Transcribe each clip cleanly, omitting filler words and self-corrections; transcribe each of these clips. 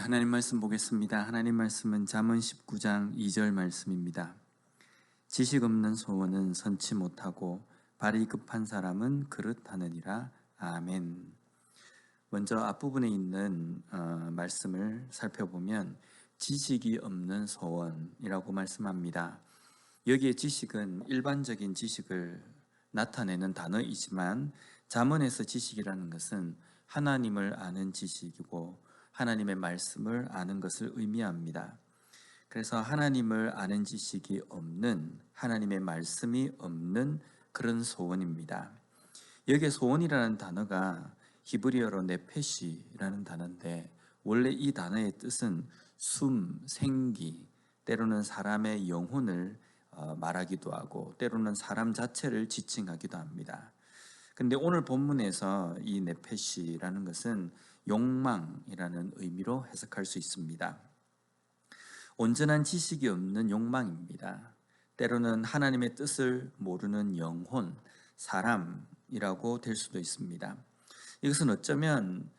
하나님 말씀 보겠습니다. 하나님 말씀은 잠언 19장 2절 말씀입니다. 지식 없는 소원은 선치 못하고 발이 급한 사람은 그릇하느니라. 아멘. 먼저 앞부분에 있는 말씀을 살펴보면 지식이 없는 소원이라고 말씀합니다. 여기에 지식은 일반적인 지식을 나타내는 단어이지만 잠언에서 지식이라는 것은 하나님을 아는 지식이고 하나님의 말씀을 아는 것을 의미합니다. 그래서 하나님을 아는 지식이 없는, 하나님의 말씀이 없는 그런 소원입니다. 여기에 소원이라는 단어가 히브리어로 네페시라는 단어인데, 원래 이 단어의 뜻은 숨, 생기, 때로는 사람의 영혼을 말하기도 하고 때로는 사람 자체를 지칭하기도 합니다. 근데 오늘 본문에서 이 네페시라는 것은 욕망이라는 의미로 해석할 수 있습니다. 온전한 지식이 없는 욕망입니다. 때로는 하나님의 뜻을 모르는 영혼, 사람이라고 될 수도 있습니다. 이것은 어쩌면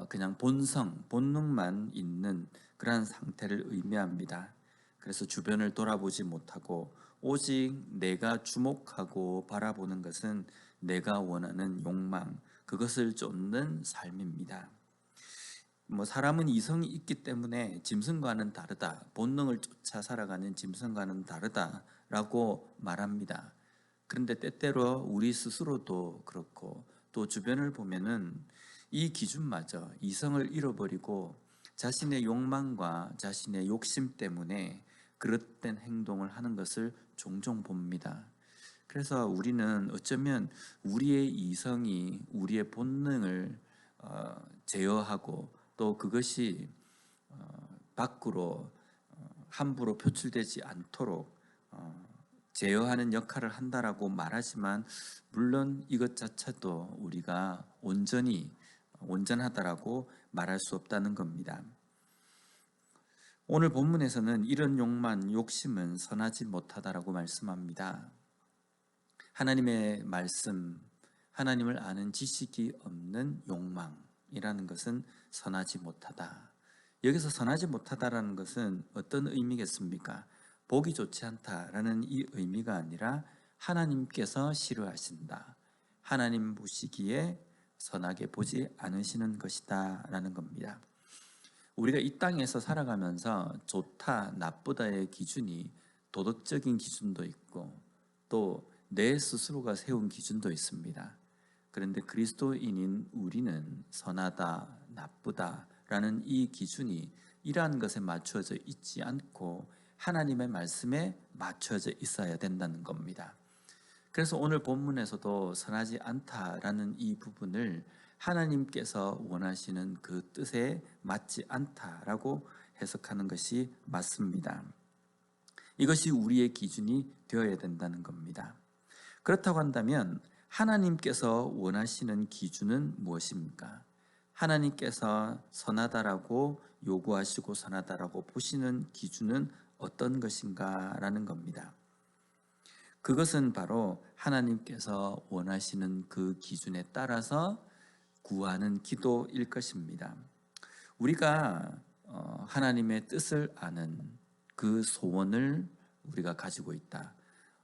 그냥 본성, 본능만 있는 그러한 상태를 의미합니다. 그래서 주변을 돌아보지 못하고 오직 내가 주목하고 바라보는 것은 내가 원하는 욕망, 그것을 쫓는 삶입니다. 사람은 이성이 있기 때문에 짐승과는 다르다, 본능을 쫓아 살아가는 짐승과는 다르다라고 말합니다. 그런데 때때로 우리 스스로도 그렇고 또 주변을 보면은 이 기준마저 이성을 잃어버리고 자신의 욕망과 자신의 욕심 때문에 그릇된 행동을 하는 것을 종종 봅니다. 그래서 우리는 어쩌면 우리의 이성이 우리의 본능을 제어하고 또 그것이 밖으로 함부로 표출되지 않도록 제어하는 역할을 한다라고 말하지만, 물론 이것 자체도 우리가 온전하다라고 말할 수 없다는 겁니다. 오늘 본문에서는 이런 욕심은 선하지 못하다라고 말씀합니다. 하나님의 말씀, 하나님을 아는 지식이 없는 욕망이라는 것은 선하지 못하다. 여기서 선하지 못하다라는 것은 어떤 의미겠습니까? 보기 좋지 않다라는 이 의미가 아니라 하나님께서 싫어하신다, 하나님 보시기에 선하게 보지 않으시는 것이다 라는 겁니다. 우리가 이 땅에서 살아가면서 좋다, 나쁘다의 기준이 도덕적인 기준도 있고 또 내 스스로가 세운 기준도 있습니다. 그런데 그리스도인인 우리는 선하다, 나쁘다라는 이 기준이 이러한 것에 맞춰져 있지 않고 하나님의 말씀에 맞춰져 있어야 된다는 겁니다. 그래서 오늘 본문에서도 선하지 않다라는 이 부분을 하나님께서 원하시는 그 뜻에 맞지 않다라고 해석하는 것이 맞습니다. 이것이 우리의 기준이 되어야 된다는 겁니다. 그렇다고 한다면 하나님께서 원하시는 기준은 무엇입니까? 하나님께서 선하다라고 요구하시고 선하다라고 보시는 기준은 어떤 것인가 라는 겁니다. 그것은 바로 하나님께서 원하시는 그 기준에 따라서 구하는 기도일 것입니다. 우리가 하나님의 뜻을 아는 그 소원을 우리가 가지고 있다,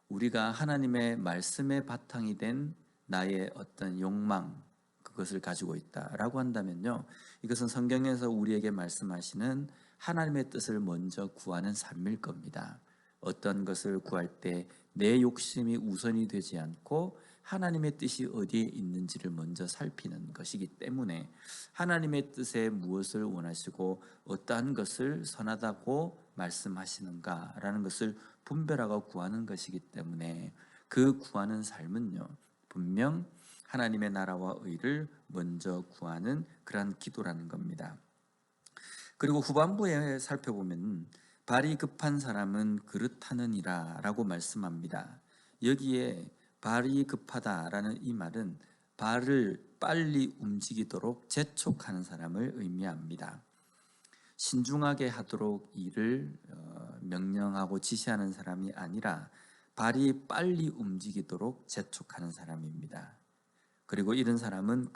우리가 하나님의 말씀의 바탕이 된 나의 어떤 욕망, 그것을 가지고 있다라고 한다면요, 이것은 성경에서 우리에게 말씀하시는 하나님의 뜻을 먼저 구하는 삶일 겁니다. 어떤 것을 구할 때 내 욕심이 우선이 되지 않고 하나님의 뜻이 어디에 있는지를 먼저 살피는 것이기 때문에 하나님의 뜻에 무엇을 원하시고 어떠한 것을 선하다고 말씀하시는가라는 것을 분별하고 구하는 것이기 때문에 그 구하는 삶은요, 분명 하나님의 나라와 의를 먼저 구하는 그러한 기도라는 겁니다. 그리고 후반부에 살펴보면 발이 급한 사람은 그릇하느니라 라고 말씀합니다. 여기에 발이 급하다라는 이 말은 발을 빨리 움직이도록 재촉하는 사람을 의미합니다. 신중하게 하도록 일을 명령하고 지시하는 사람이 아니라 발이 빨리 움직이도록 재촉하는 사람입니다. 그리고 이런 사람은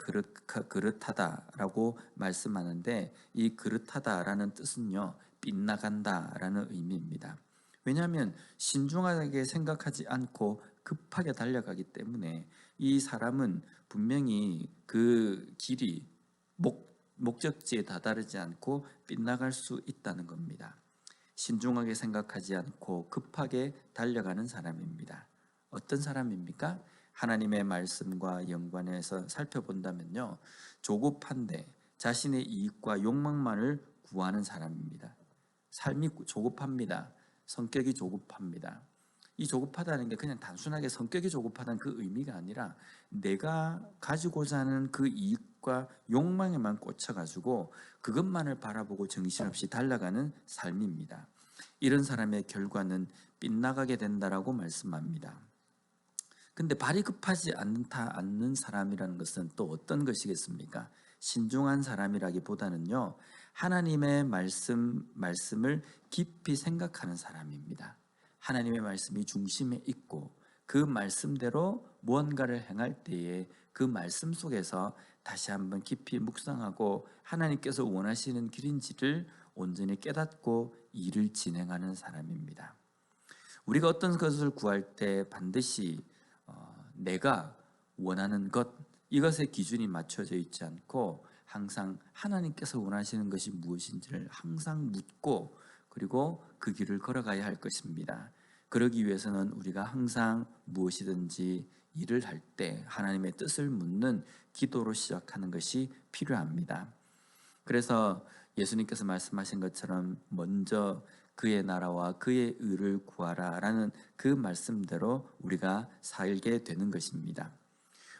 그릇하다라고 말씀하는데, 이 그릇하다라는 뜻은요, 빗나간다라는 의미입니다. 왜냐하면 신중하게 생각하지 않고 급하게 달려가기 때문에 이 사람은 분명히 그 길이 목적지에 다다르지 않고 빗나갈 수 있다는 겁니다. 신중하게 생각하지 않고 급하게 달려가는 사람입니다. 어떤 사람입니까? 하나님의 말씀과 연관해서 살펴본다면요, 조급한데 자신의 이익과 욕망만을 구하는 사람입니다. 삶이 조급합니다. 성격이 조급합니다. 이 조급하다는 게 그냥 단순하게 성격이 조급하다는 그 의미가 아니라 내가 가지고자 하는 그 이익과 욕망에만 꽂혀가지고 그것만을 바라보고 정신없이 달려가는 삶입니다. 이런 사람의 결과는 빗나가게 된다라고 말씀합니다. 근데 발이 급하지 않는 사람이라는 것은 또 어떤 것이겠습니까? 신중한 사람이라기보다는요, 하나님의 말씀을 깊이 생각하는 사람입니다. 하나님의 말씀이 중심에 있고 그 말씀대로 무언가를 행할 때에 그 말씀 속에서 다시 한번 깊이 묵상하고 하나님께서 원하시는 길인지를 온전히 깨닫고 일을 진행하는 사람입니다. 우리가 어떤 것을 구할 때 반드시 내가 원하는 것, 이것의 기준이 맞춰져 있지 않고 항상 하나님께서 원하시는 것이 무엇인지를 항상 묻고 그리고 그 길을 걸어가야 할 것입니다. 그러기 위해서는 우리가 항상 무엇이든지 일을 할 때 하나님의 뜻을 묻는 기도로 시작하는 것이 필요합니다. 그래서 예수님께서 말씀하신 것처럼 먼저 그의 나라와 그의 의를 구하라 라는 그 말씀대로 우리가 살게 되는 것입니다.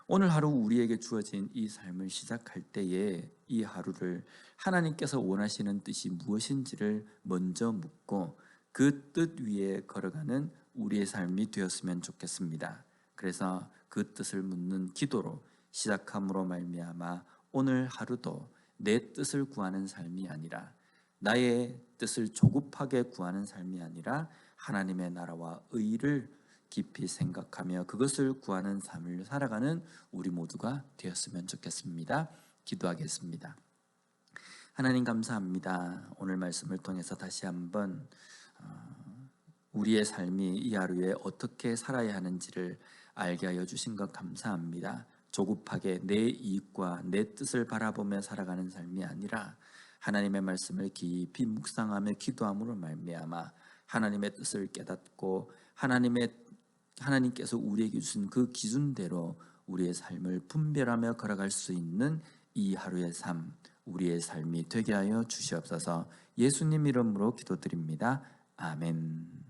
오늘 하루 우리에게 주어진 이 삶을 시작할 때에 이 하루를 하나님께서 원하시는 뜻이 무엇인지를 먼저 묻고 그 뜻 위에 걸어가는 우리의 삶이 되었으면 좋겠습니다. 그래서 그 뜻을 묻는 기도로 시작함으로 말미암아 오늘 하루도 내 뜻을 구하는 삶이 아니라 나의 뜻을 조급하게 구하는 삶이 아니라 하나님의 나라와 의를 깊이 생각하며 그것을 구하는 삶을 살아가는 우리 모두가 되었으면 좋겠습니다. 기도하겠습니다. 하나님 감사합니다. 오늘 말씀을 통해서 다시 한번 우리의 삶이 이 하루에 어떻게 살아야 하는지를 알게 하여 주신 것 감사합니다. 조급하게 내 이익과 내 뜻을 바라보며 살아가는 삶이 아니라 하나님의 말씀을 깊이 묵상하며 기도함으로 말미암아 하나님의 뜻을 깨닫고 하나님께서 우리에게 주신 그 기준대로 우리의 삶을 분별하며 걸어갈 수 있는 이 하루의 삶, 우리의 삶이 되게 하여 주시옵소서. 예수님 이름으로 기도드립니다. 아멘.